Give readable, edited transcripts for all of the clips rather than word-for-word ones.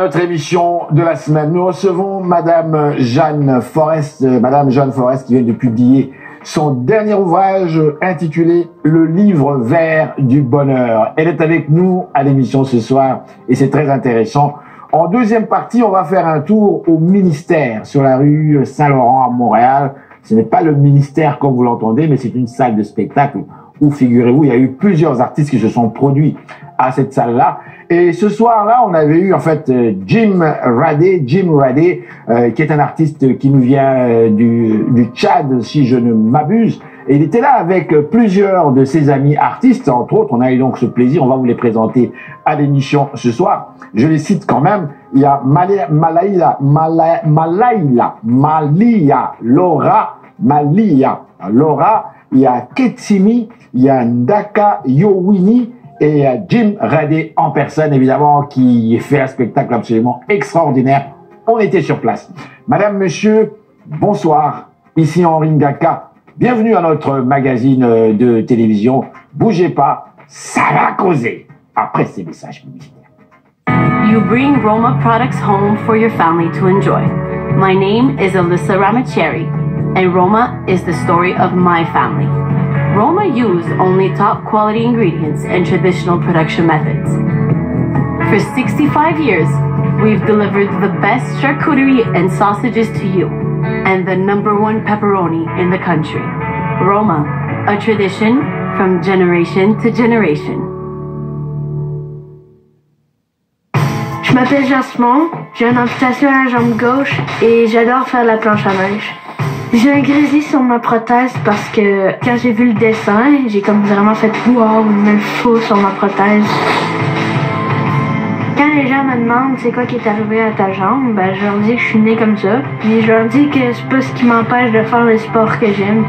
notre émission de la semaine, nous recevons Madame Jeanne Forest, qui vient de publier son dernier ouvrage intitulé Le livre vert du bonheur. Elle est avec nous à l'émission ce soir et c'est très intéressant. En deuxième partie, on va faire un tour au ministère sur la rue Saint-Laurent à Montréal. Ce n'est pas le ministère comme vous l'entendez, mais c'est une salle de spectacle où, figurez-vous, il y a eu plusieurs artistes qui se sont produits à cette salle-là. Et ce soir-là, on avait eu en fait Jim Radé, qui est un artiste qui nous vient du Tchad, si je ne m'abuse. Et il était là avec plusieurs de ses amis artistes, entre autres. On a eu donc ce plaisir, on va vous les présenter à l'émission ce soir. Je les cite quand même. Il y a Malia, Laura, il y a Ketsimi, il y a Ndaka Yowini, et Jim Radé en personne, évidemment, qui fait un spectacle absolument extraordinaire. On était sur place. Madame, monsieur, bonsoir. Ici Henri Ngaka. Bienvenue à notre magazine de télévision. Bougez pas, ça va causer. Après ces messages publicitaires. You bring Roma products home for your family to enjoy. My name is Alyssa Ramacheri, and Roma is the story of my family. Roma use only top quality ingredients and traditional production methods. For 65 years, we've delivered the best charcuterie and sausages to you, and the #1 pepperoni in the country. Roma, a tradition from generation to generation. Je m'appelle Jasmine, j'ai une amputation à la jambe gauche et j'adore faire la planche à neige. J'ai un grésil sur ma prothèse parce que quand j'ai vu le dessin, j'ai comme vraiment fait « wow, il me faut sur ma prothèse ». Quand les gens me demandent c'est quoi qui est arrivé à ta jambe, ben, je leur dis que je suis née comme ça. Puis je leur dis que c'est pas ce qui m'empêche de faire le sport que j'aime.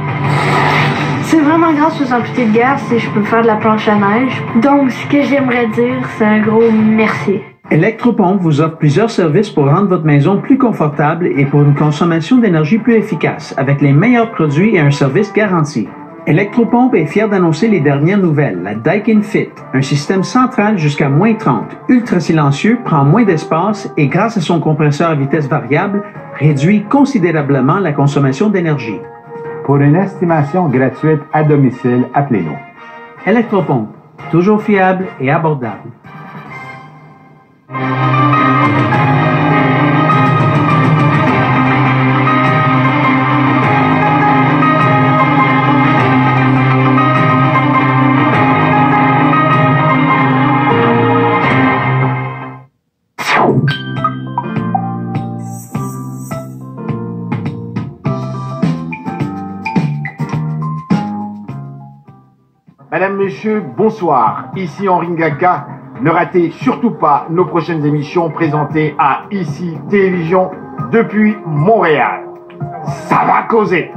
C'est vraiment grâce aux amputés de guerre si je peux faire de la planche à neige. Donc ce que j'aimerais dire, c'est un gros merci. Electropompe vous offre plusieurs services pour rendre votre maison plus confortable et pour une consommation d'énergie plus efficace, avec les meilleurs produits et un service garanti. Electropompe est fier d'annoncer les dernières nouvelles, la Daikin Fit, un système central jusqu'à -30, ultra silencieux, prend moins d'espace et grâce à son compresseur à vitesse variable, réduit considérablement la consommation d'énergie. Pour une estimation gratuite à domicile, appelez-nous. Electropompe, toujours fiable et abordable. Madame, monsieur, bonsoir. Ici Henri Ngaka. Ne ratez surtout pas nos prochaines émissions présentées à ICI Télévision depuis Montréal. Ça va causer.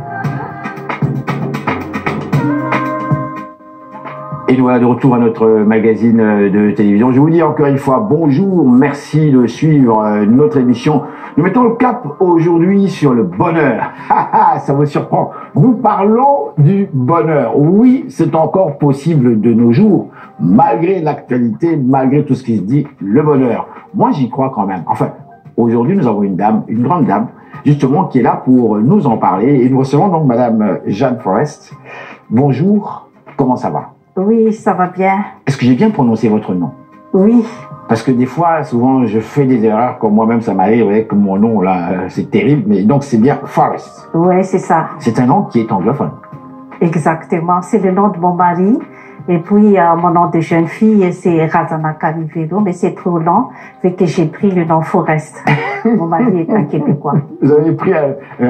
Et nous voilà de retour à notre magazine de télévision. Je vous dis encore une fois bonjour, merci de suivre notre émission. Nous mettons le cap aujourd'hui sur le bonheur. Ça vous surprend. Nous parlons du bonheur. Oui, c'est encore possible de nos jours, malgré l'actualité, malgré tout ce qui se dit, le bonheur. Moi, j'y crois quand même. Enfin, aujourd'hui, nous avons une dame, une grande dame, justement, qui est là pour nous en parler. Et nous recevons donc Madame Jeanne Forest. Bonjour, comment ça va? Oui, ça va bien. Est-ce que j'ai bien prononcé votre nom? Oui. Parce que des fois, souvent, je fais des erreurs, comme moi-même, ça m'arrive avec mon nom, là, c'est terrible, mais donc c'est bien Forest. Oui, c'est ça. C'est un nom qui est anglophone. Exactement, c'est le nom de mon mari. Et puis, mon nom de jeune fille, c'est Razana Carivelo, mais c'est trop long, fait que j'ai pris le nom Forest. Mon mari est un Québécois. Vous avez pris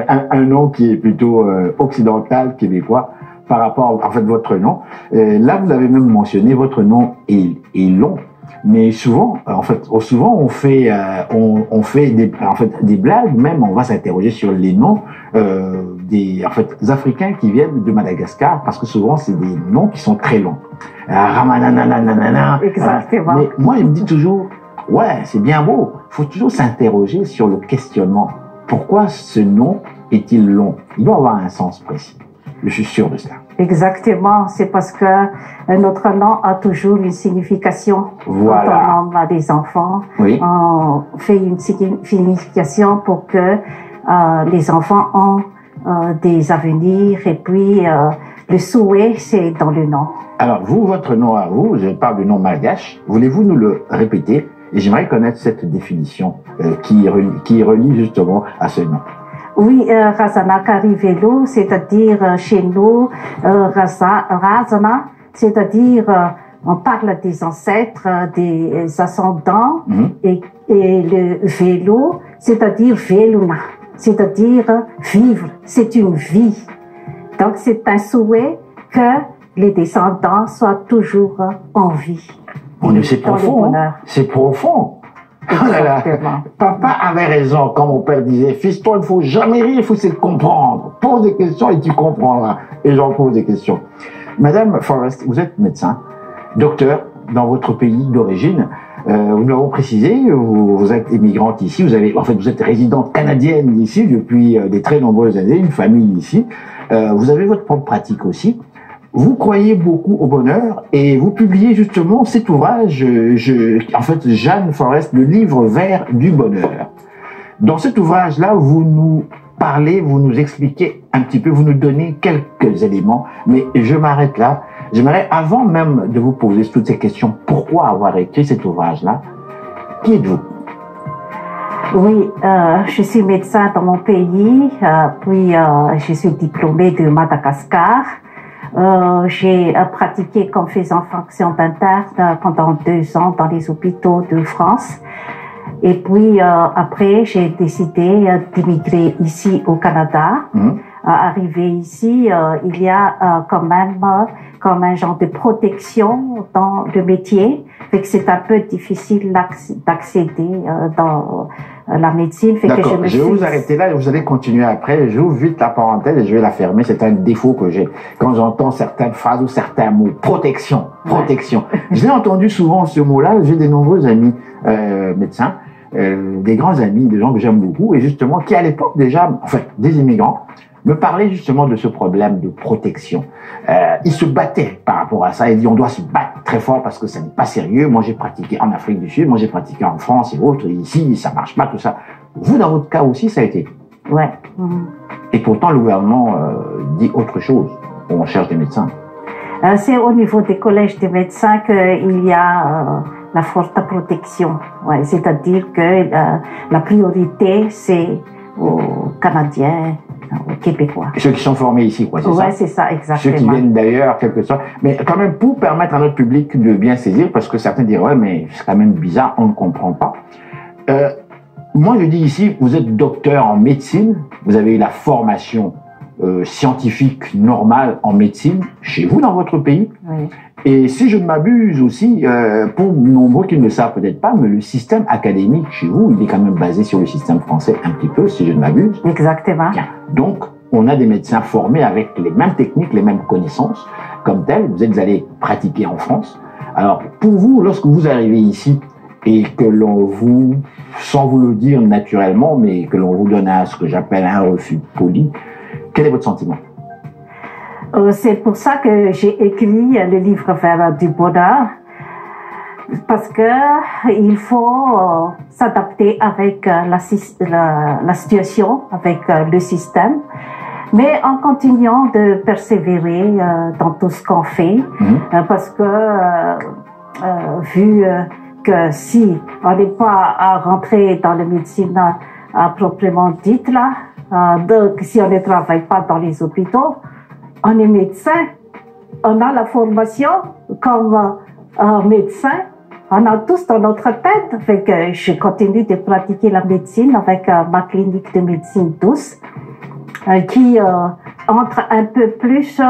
un nom qui est plutôt occidental, québécois, par rapport, en fait, votre nom. Là, vous l'avez même mentionné, votre nom est long. Mais souvent, souvent on fait des blagues, même on va s'interroger sur les noms des Africains qui viennent de Madagascar, parce que souvent c'est des noms qui sont très longs. Ramananananana. Exactement. Mais moi je me dis toujours, ouais, c'est bien beau. Faut toujours s'interroger sur le questionnement. Pourquoi ce nom est-il long? Il doit avoir un sens précis. Je suis sûr de cela. Exactement, c'est parce que notre nom a toujours une signification. Voilà. Quand on nomme des enfants, Oui. on fait une signification pour que les enfants ont des avenirs et puis le souhait, c'est dans le nom. Alors, vous, votre nom à vous, je parle du nom malgache, voulez-vous nous le répéter? Et j'aimerais connaître cette définition qui relie justement à ce nom. Oui, Razana Karivelo, c'est-à-dire chez nous, Razana, c'est-à-dire on parle des ancêtres, des ascendants, et le vélo, c'est-à-dire veluna, c'est-à-dire vivre, c'est une vie. Donc c'est un souhait que les descendants soient toujours en vie. Mon Dieu, c'est profond. Hein? C'est profond. Oh là là. Papa avait raison quand mon père disait, fils-toi, il ne faut jamais rire, il faut essayer de comprendre. Pose des questions et tu comprendras. Et j'en pose des questions. Madame Forrest, vous êtes médecin, docteur dans votre pays d'origine. Nous l'avons précisé, vous êtes immigrante ici, vous êtes résidente canadienne ici depuis des très nombreuses années, une famille ici. Vous avez votre propre pratique aussi. Vous croyez beaucoup au bonheur et vous publiez justement cet ouvrage, Jeanne Forrest, le livre vert du bonheur. Dans cet ouvrage-là, vous nous parlez, vous nous expliquez un petit peu, vous nous donnez quelques éléments, mais je m'arrête là. J'aimerais, avant même de vous poser toutes ces questions, pourquoi avoir écrit cet ouvrage-là? Qui êtes-vous? Oui, je suis médecin dans mon pays, puis je suis diplômée de Madagascar. J'ai pratiqué comme faisant fonction d'interne pendant 2 ans dans les hôpitaux de France. Et puis après, j'ai décidé d'immigrer ici au Canada. Arrivé ici, il y a quand même comme un genre de protection dans le métier. Fait que c'est un peu difficile d'accéder dans la médecine. D'accord, je vais vous arrêter là et vous allez continuer après. J'ouvre vite la parenthèse et je vais la fermer. C'est un défaut que j'ai quand j'entends certaines phrases ou certains mots. Protection, protection. Ouais. Je l'ai entendu souvent ce mot-là. J'ai des nombreux amis médecins, des grands amis, des gens que j'aime beaucoup et justement qui à l'époque déjà, en fait, des immigrants, me parlaient justement de ce problème de protection. Ils se battaient par rapport à ça. Ils disaient on doit se battre très fort parce que ça n'est pas sérieux. Moi j'ai pratiqué en Afrique du Sud, moi j'ai pratiqué en France et autres. Et ici ça marche pas tout ça. Vous dans votre cas aussi ça a été. Ouais. Et pourtant le gouvernement dit autre chose. On cherche des médecins. C'est au niveau des collèges des médecins qu'il y a la forte protection. Ouais, c'est-à-dire que la priorité c'est aux Canadiens, aux Québécois. Ceux qui sont formés ici, quoi, c'est ça? Ouais, c'est ça, exactement. Ceux qui viennent d'ailleurs, quelque soit. Mais quand même, pour permettre à notre public de bien saisir, parce que certains diront, ouais, mais c'est quand même bizarre, on ne comprend pas. Moi, je dis ici, vous êtes docteur en médecine, vous avez eu la formation scientifique normale en médecine chez vous, dans votre pays. Oui. Et si je ne m'abuse aussi, pour nombreux qui ne le savent peut-être pas, mais le système académique chez vous, il est quand même basé sur le système français un petit peu, si je ne m'abuse. Exactement. Bien. Donc, on a des médecins formés avec les mêmes techniques, les mêmes connaissances, comme tels. Vous êtes allés pratiquer en France. Alors, pour vous, lorsque vous arrivez ici et que l'on vous, sans vous le dire naturellement, mais que l'on vous donne ce que j'appelle un refus poli, quel est votre sentiment? C'est pour ça que j'ai écrit le livre vert du bonheur, parce que il faut s'adapter avec la situation, avec le système, mais en continuant de persévérer dans tout ce qu'on fait, parce que vu que si on n'est pas à rentrer dans la médecine proprement dite là, donc si on ne travaille pas dans les hôpitaux, on est médecin, on a la formation comme médecin, on a tous dans notre tête. Fait que je continue de pratiquer la médecine avec ma clinique de médecine douce qui entre un peu plus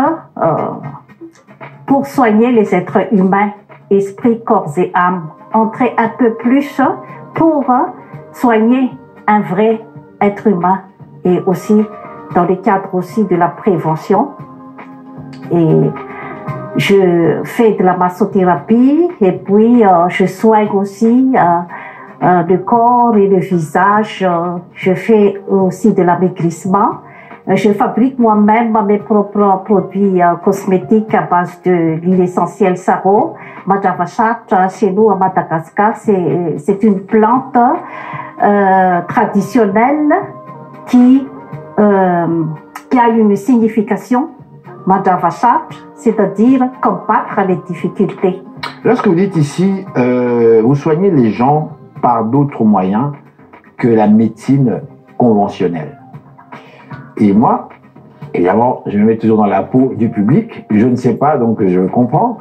pour soigner les êtres humains, esprit, corps et âme. Entrer un peu plus pour soigner un vrai être humain et aussi dans le cadre aussi de la prévention. Et je fais de la massothérapie et puis je soigne aussi le corps et le visage. Je fais aussi de l'amaigrissement. Je fabrique moi-même mes propres produits cosmétiques à base de l'huile essentielle Saro. Madjavachat, chez nous à Madagascar, c'est une plante traditionnelle qui a une signification. Madjavachat, c'est-à-dire combattre les difficultés. Lorsque vous dites ici, vous soignez les gens par d'autres moyens que la médecine conventionnelle. Et moi, évidemment, je me mets toujours dans la peau du public, je ne sais pas, donc je comprends.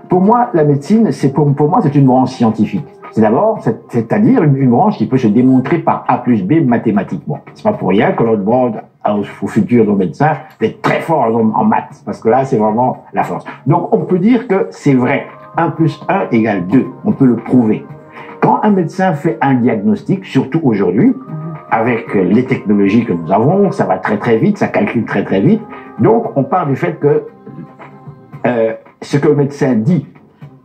Pour moi, la médecine, pour moi, c'est une branche scientifique. C'est d'abord, c'est-à-dire une branche qui peut se démontrer par A plus B mathématiquement. C'est pas pour rien que l'on demande aux futurs médecins d'être très forts en maths, parce que là, c'est vraiment la force. Donc, on peut dire que c'est vrai. 1 plus 1 égale 2. On peut le prouver. Quand un médecin fait un diagnostic, surtout aujourd'hui, avec les technologies que nous avons, ça va très très vite, ça calcule très très vite. Donc, on part du fait que ce que le médecin dit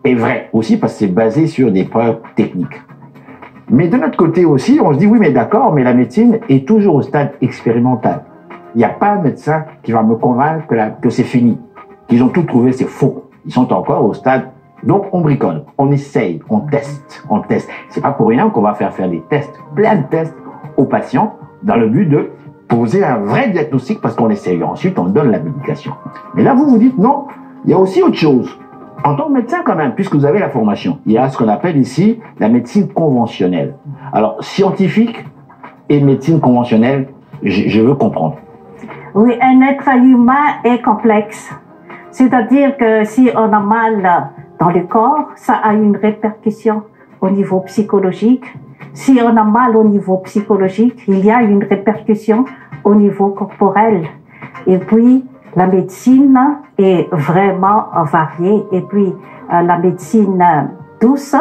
est vrai aussi parce que c'est basé sur des preuves techniques. Mais de notre côté aussi, on se dit oui, mais d'accord, mais la médecine est toujours au stade expérimental. Il n'y a pas un médecin qui va me convaincre que c'est fini, qu'ils ont tout trouvé, c'est faux. Ils sont encore au stade. Donc, on bricole, on essaye, on teste, on teste. C'est pas pour rien qu'on va faire des tests, plein de tests aux patients dans le but de poser un vrai diagnostic parce qu'on essaye. Ensuite, on donne la médication. Mais là, vous dites non, il y a aussi autre chose. En tant que médecin, quand même, puisque vous avez la formation, il y a ce qu'on appelle ici la médecine conventionnelle. Alors, scientifique et médecine conventionnelle, je veux comprendre. Oui, un être humain est complexe. C'est-à-dire que si on a mal dans le corps, ça a une répercussion au niveau psychologique. Si on a mal au niveau psychologique, il y a une répercussion au niveau corporel. Et puis, la médecine est vraiment variée. Et puis, la médecine douce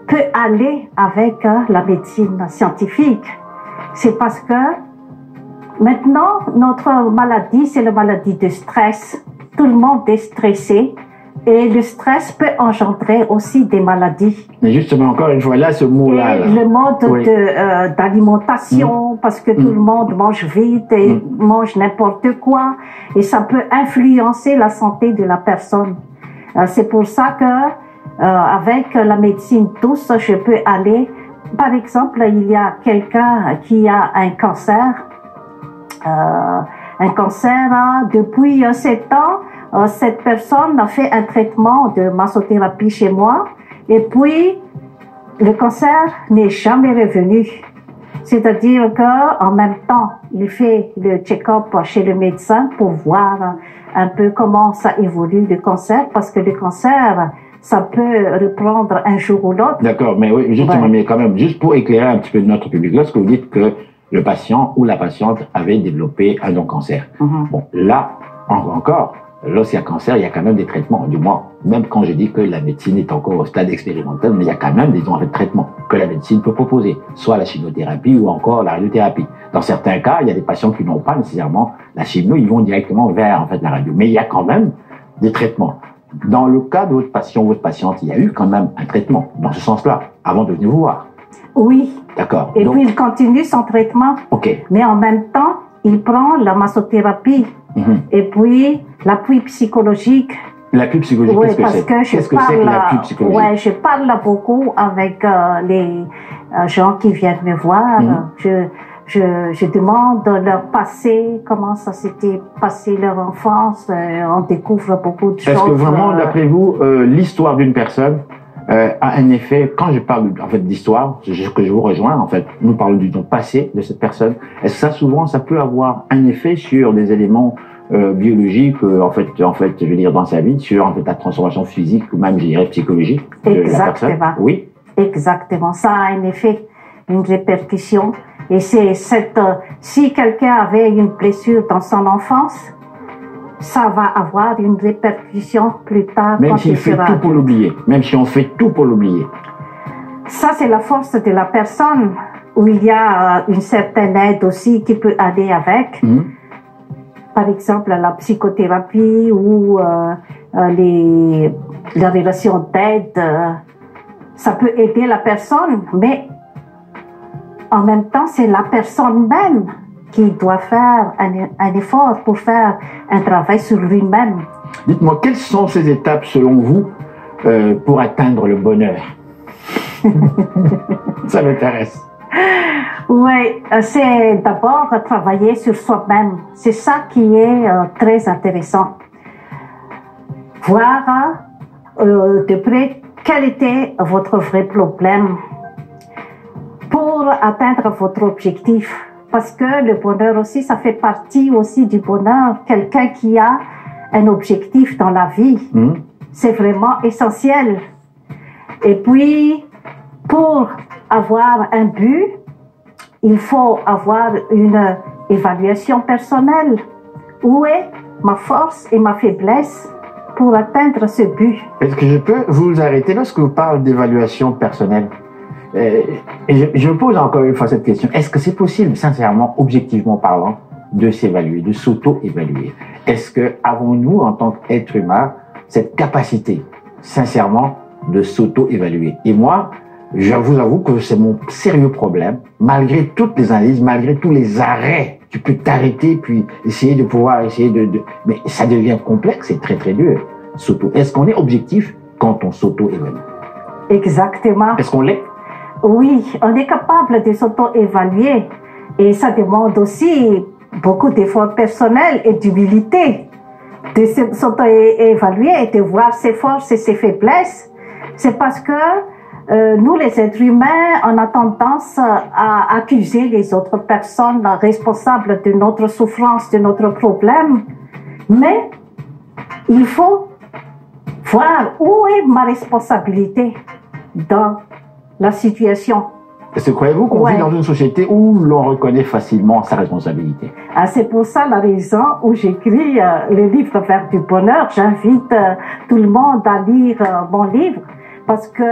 peut aller avec la médecine scientifique. C'est parce que maintenant, notre maladie, c'est la maladie de stress. Tout le monde est stressé. Et le stress peut engendrer aussi des maladies. Mais justement, encore une fois, là, ce mot-là. Le mode d'alimentation, parce que tout le monde mange vite et mange n'importe quoi. Et ça peut influencer la santé de la personne. C'est pour ça que, avec la médecine douce, je peux aller. Par exemple, il y a quelqu'un qui a un cancer. Depuis 7 ans. Cette personne a fait un traitement de massothérapie chez moi et puis le cancer n'est jamais revenu. C'est-à-dire qu'en même temps, il fait le check-up chez le médecin pour voir un peu comment ça évolue le cancer, parce que le cancer, ça peut reprendre un jour ou l'autre. D'accord, mais oui, justement, mais quand même, juste pour éclairer un petit peu notre public, lorsque vous dites que le patient ou la patiente avait développé un cancer. Bon, là, encore, lorsqu'il y a cancer, il y a quand même des traitements. Du moins, même quand je dis que la médecine est encore au stade expérimental, mais il y a quand même des traitements que la médecine peut proposer, soit la chimiothérapie ou encore la radiothérapie. Dans certains cas, il y a des patients qui n'ont pas nécessairement la chimio, ils vont directement vers la radio. Mais il y a quand même des traitements. Dans le cas de votre patient ou votre patiente, il y a eu quand même un traitement dans ce sens-là, avant de venir vous voir. Oui. D'accord. Et puis il continue son traitement. Ok. Mais en même temps, il prend la massothérapie. Et puis l'appui psychologique. L'appui psychologique, oui, qu'est-ce que c'est? Qu'est-ce que c'est que l'appui psychologique? Oui, je parle beaucoup avec les gens qui viennent me voir. Je demande leur passé, comment ça s'était passé leur enfance. On découvre beaucoup de choses. Est-ce que vraiment, d'après vous, l'histoire d'une personne a un effet, quand je parle d'histoire, que je vous rejoins, en fait, nous parlons du passé de cette personne, est-ce que ça, souvent, ça peut avoir un effet sur des éléments biologiques, en fait, je veux dire, dans sa vie, sur, la transformation physique ou même, je dirais, psychologique de la personne? Oui. Exactement. Ça a un effet, une répercussion. Et c'est si quelqu'un avait une blessure dans son enfance, ça va avoir une répercussion plus tard. Même s'il fait tout pour l'oublier. Même si on fait tout pour l'oublier. Ça, c'est la force de la personne, où il y a une certaine aide aussi qui peut aller avec. Par exemple, la psychothérapie ou la relation d'aide, ça peut aider la personne, mais en même temps, c'est la personne même qui doit faire un effort pour faire un travail sur lui-même. Dites-moi, quelles sont ces étapes selon vous pour atteindre le bonheur? Ça m'intéresse. Oui, c'est d'abord travailler sur soi-même. C'est ça qui est très intéressant. Voir de près quel était votre vrai problème pour atteindre votre objectif. Parce que le bonheur aussi, ça fait partie aussi du bonheur. Quelqu'un qui a un objectif dans la vie, c'est vraiment essentiel. Et puis, pour avoir un but, il faut avoir une évaluation personnelle. Où est ma force et ma faiblesse pour atteindre ce but? Est-ce que je peux vous arrêter lorsque vous parlez d'évaluation personnelle? Je pose encore une fois cette question. Est-ce que c'est possible, sincèrement, objectivement parlant, de s'évaluer, de s'auto-évaluer? Est-ce que avons-nous, en tant qu'être humain, cette capacité, sincèrement, de s'auto-évaluer? Et moi, je vous avoue que c'est mon sérieux problème. Malgré toutes les analyses, malgré tous les arrêts, tu peux t'arrêter puis essayer de pouvoir mais ça devient complexe et très très dur. Est-ce qu'on est objectif quand on s'auto-évalue? Exactement. Est-ce qu'on l'est? Oui, on est capable de s'auto-évaluer et ça demande aussi beaucoup d'efforts personnels et d'humilité. De s'auto-évaluer et de voir ses forces et ses faiblesses. C'est parce que nous, les êtres humains, on a tendance à accuser les autres personnes responsables de notre souffrance, de notre problème. Mais il faut voir où est ma responsabilité dans la situation. Est-ce que croyez-vous qu'on vit dans une société où l'on reconnaît facilement sa responsabilité? C'est pour ça la raison où j'écris le livre Vers du bonheur. J'invite tout le monde à lire mon livre parce que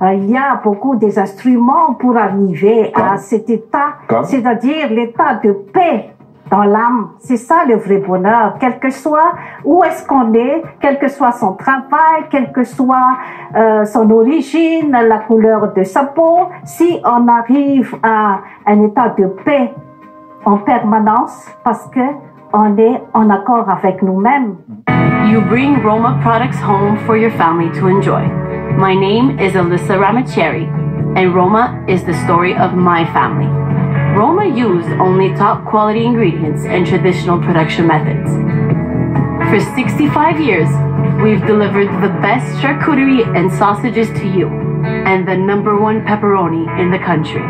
il y a beaucoup des instruments pour arriver à cet état, c'est-à-dire l'état de paix dans l'âme. C'est ça le vrai bonheur, quel que soit où est-ce qu'on est, quel que soit son travail, quelle que soit son origine, la couleur de sa peau, si on arrive à un état de paix en permanence parce que on est en accord avec nous-mêmes. You bring Roma products home for your family to enjoy. My name is Alyssa Ramacheri, and Roma is the story of my family. Roma used only top quality ingredients and traditional production methods. For 65 years, we've delivered the best charcuterie and sausages to you, and the #1 pepperoni in the country.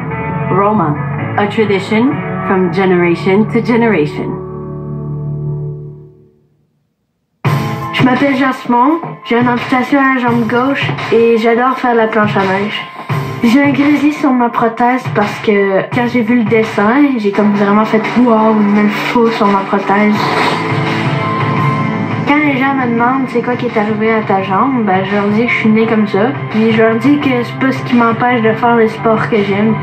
Roma, a tradition from generation to generation. Je m'appelle Jasmine, j'ai une amputation à la jambe gauche et j'adore faire la planche à neige. J'ai un grésil sur ma prothèse parce que quand j'ai vu le dessin, j'ai comme vraiment fait « Wow, il me le faut sur ma prothèse ». Quand les gens me demandent c'est quoi qui est arrivé à ta jambe, je leur dis que je suis née comme ça. Puis je leur dis que c'est pas ce qui m'empêche de faire le sport que j'aime.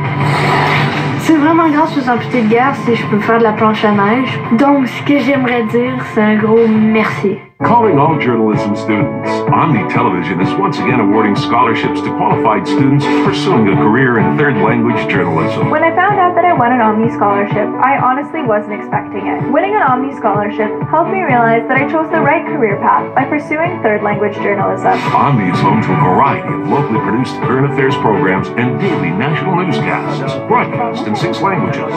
C'est vraiment grâce aux amputés de guerre si je peux faire de la planche à neige. Donc ce que j'aimerais dire, c'est un gros merci. Calling all journalism students, Omni Television is once again awarding scholarships to qualified students pursuing a career in third language journalism. When I found out that I won an Omni scholarship, I honestly wasn't expecting it. Winning an Omni scholarship helped me realize that I chose the right career path by pursuing third language journalism. Omni is home to a variety of locally produced current affairs programs and daily national newscasts, broadcast in 6 languages.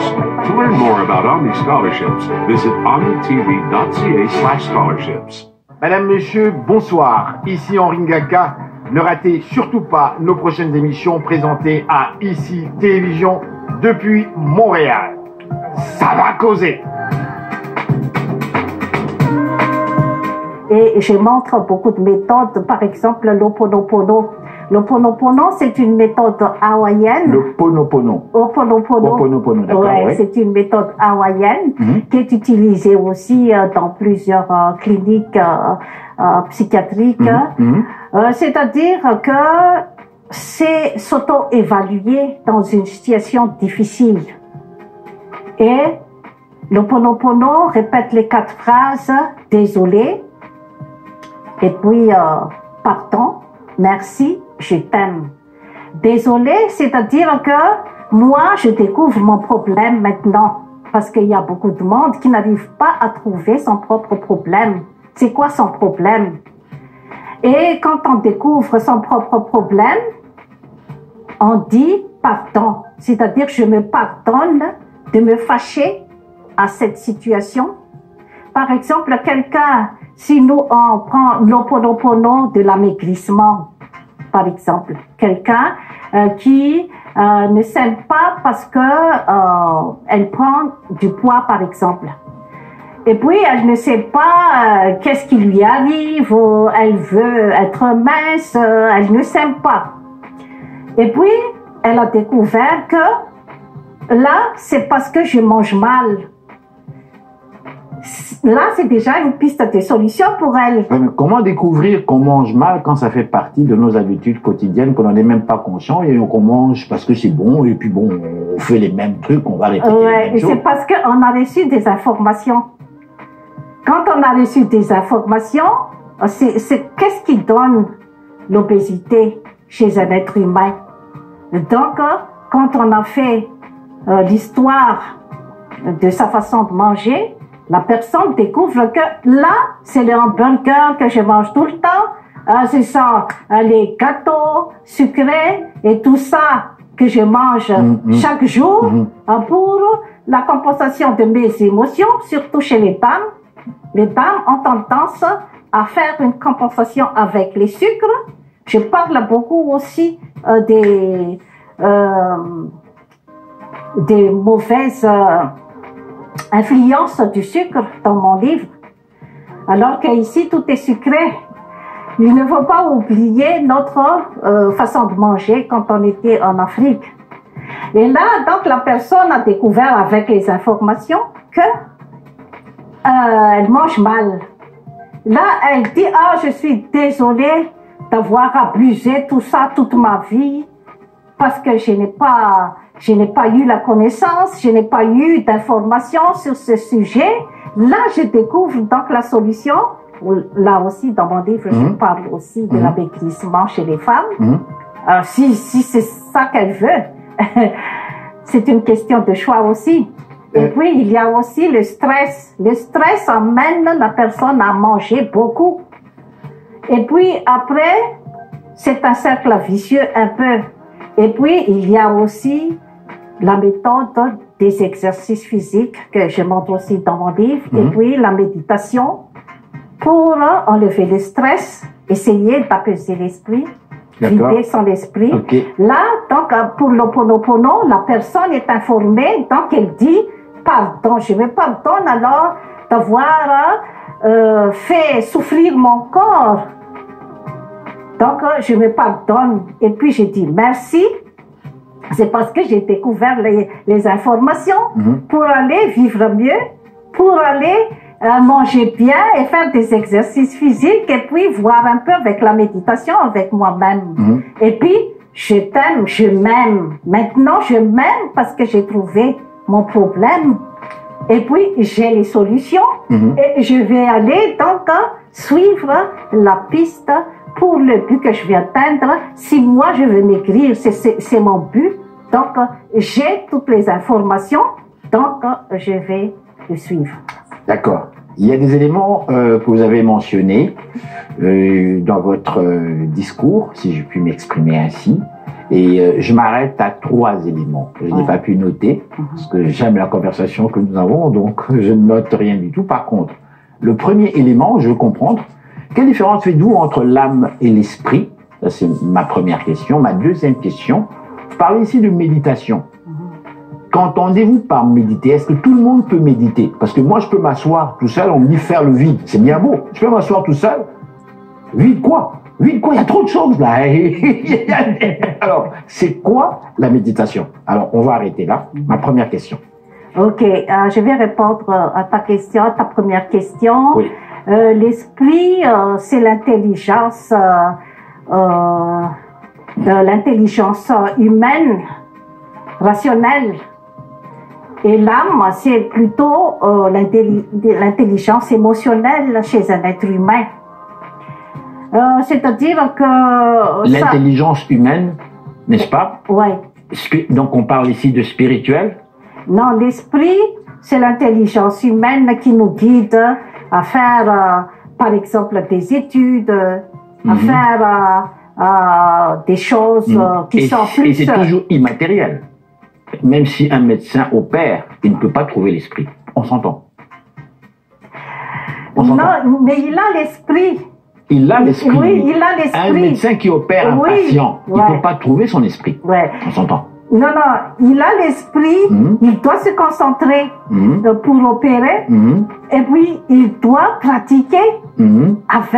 To learn more about Omni scholarships, visit omnitv.ca/scholarships. Madame, Monsieur, bonsoir. Ici Henri Ngaka. Ne ratez surtout pas nos prochaines émissions présentées à ICI Télévision depuis Montréal. Ça va causer. Et je montre beaucoup de méthodes, par exemple l'Ho'oponopono. L'Ho'oponopono, c'est une méthode hawaïenne. L'Ho'oponopono. Ho'oponopono, d'accord. Ouais, oui. C'est une méthode hawaïenne qui est utilisée aussi dans plusieurs cliniques psychiatriques. C'est-à-dire que c'est s'auto-évaluer dans une situation difficile. Et l'Ho'oponopono répète les 4 phrases « désolé » et puis « pardon »,« merci », je t'aime. Désolé, c'est-à-dire que moi, je découvre mon problème maintenant. parce qu'il y a beaucoup de monde qui n'arrive pas à trouver son propre problème. C'est quoi son problème? Et quand on découvre son propre problème, on dit pardon. C'est-à-dire, je me pardonne de me fâcher à cette situation. Par exemple, quelqu'un, si nous on prend l'Ho'oponopono de l'amaigrissement, par exemple, quelqu'un qui ne s'aime pas parce que elle prend du poids, par exemple. Et puis, elle ne sait pas qu'est-ce qui lui arrive, elle veut être mince, elle ne s'aime pas. Et puis, elle a découvert que là, c'est parce que je mange mal. Là, c'est déjà une piste de solution pour elle. Comment découvrir qu'on mange mal quand ça fait partie de nos habitudes quotidiennes, qu'on n'en est même pas conscient et qu'on mange parce que c'est bon et puis bon, on fait les mêmes trucs, on va répéter les mêmes choses. C'est parce qu'on a reçu des informations. Quand on a reçu des informations, c'est qu'est-ce qui donne l'obésité chez un être humain? Donc, quand on a fait l'histoire de sa façon de manger, la personne découvre que là, c'est le hamburger que je mange tout le temps, c'est ça, les gâteaux sucrés et tout ça que je mange chaque jour pour la compensation de mes émotions, surtout chez les dames. Les dames ont tendance à faire une compensation avec les sucres. Je parle beaucoup aussi des mauvaises influences du sucre dans mon livre. Alors qu'ici, tout est sucré. Il ne faut pas oublier notre façon de manger quand on était en Afrique. Et là, donc, la personne a découvert avec les informations que elle mange mal. Là, elle dit, ah, je suis désolée d'avoir abusé tout ça toute ma vie parce que je n'ai pas eu la connaissance, je n'ai pas eu d'informations sur ce sujet. Là, je découvre donc la solution. Là aussi, dans mon livre, je parle aussi de l'amaigrissement chez les femmes. Si c'est ça qu'elle veut, c'est une question de choix aussi. Et puis, il y a aussi le stress. Le stress amène la personne à manger beaucoup. Et puis, après, c'est un cercle vicieux un peu. Et puis, il y a aussi la méthode des exercices physiques que je montre aussi dans mon livre. Et puis, la méditation pour enlever le stress, essayer d'apaiser l'esprit, vider son esprit. Là, donc, pour l'Ho'oponopono, la personne est informée, donc elle dit, pardon, je me pardonne alors d'avoir fait souffrir mon corps. Donc, je me pardonne. Et puis, je dis merci. C'est parce que j'ai découvert les informations pour aller vivre mieux, pour aller manger bien et faire des exercices physiques et puis voir un peu avec la méditation avec moi-même. Et puis, je t'aime, je m'aime. Maintenant, je m'aime parce que j'ai trouvé mon problème. Et puis, j'ai les solutions et je vais aller donc suivre la piste pour le but que je vais atteindre. Si moi, je veux maigrir, c'est mon but. Donc, j'ai toutes les informations. Donc, je vais le suivre. D'accord. Il y a des éléments que vous avez mentionnés dans votre discours, si je puis m'exprimer ainsi. Et je m'arrête à 3 éléments. Je n'ai pas pu noter, parce que j'aime la conversation que nous avons, donc je ne note rien du tout. Par contre, le premier élément, je veux comprendre, quelle différence faites-vous entre l'âme et l'esprit? Ça, c'est ma première question. Ma deuxième question, vous parlez ici de méditation. Qu'entendez-vous par méditer? Est-ce que tout le monde peut méditer? Parce que moi, je peux m'asseoir tout seul, on me dit faire le vide. C'est bien beau. Je peux m'asseoir tout seul. Vide quoi? Vide quoi? Il y a trop de choses là. Alors, c'est quoi la méditation? Alors, on va arrêter là. Ma première question. Ok, je vais répondre à ta question, ta première question. Oui. L'esprit, c'est l'intelligence, l'intelligence humaine, rationnelle. Et l'âme, c'est plutôt l'intelligence émotionnelle chez un être humain. C'est-à-dire que... L'intelligence humaine, n'est-ce pas? Oui. Donc on parle ici de spirituel? Non, l'esprit, C'est l'intelligence humaine qui nous guide à faire, par exemple, des études, à faire des choses qui sont plus... Et c'est toujours immatériel. Même si un médecin opère, il ne peut pas trouver l'esprit. On s'entend. Non, mais il a l'esprit. Il a l'esprit. Oui, il a l'esprit. Un médecin qui opère un patient, il ne peut pas trouver son esprit. Ouais. On s'entend. Non, il a l'esprit, il doit se concentrer pour opérer, et puis il doit pratiquer avec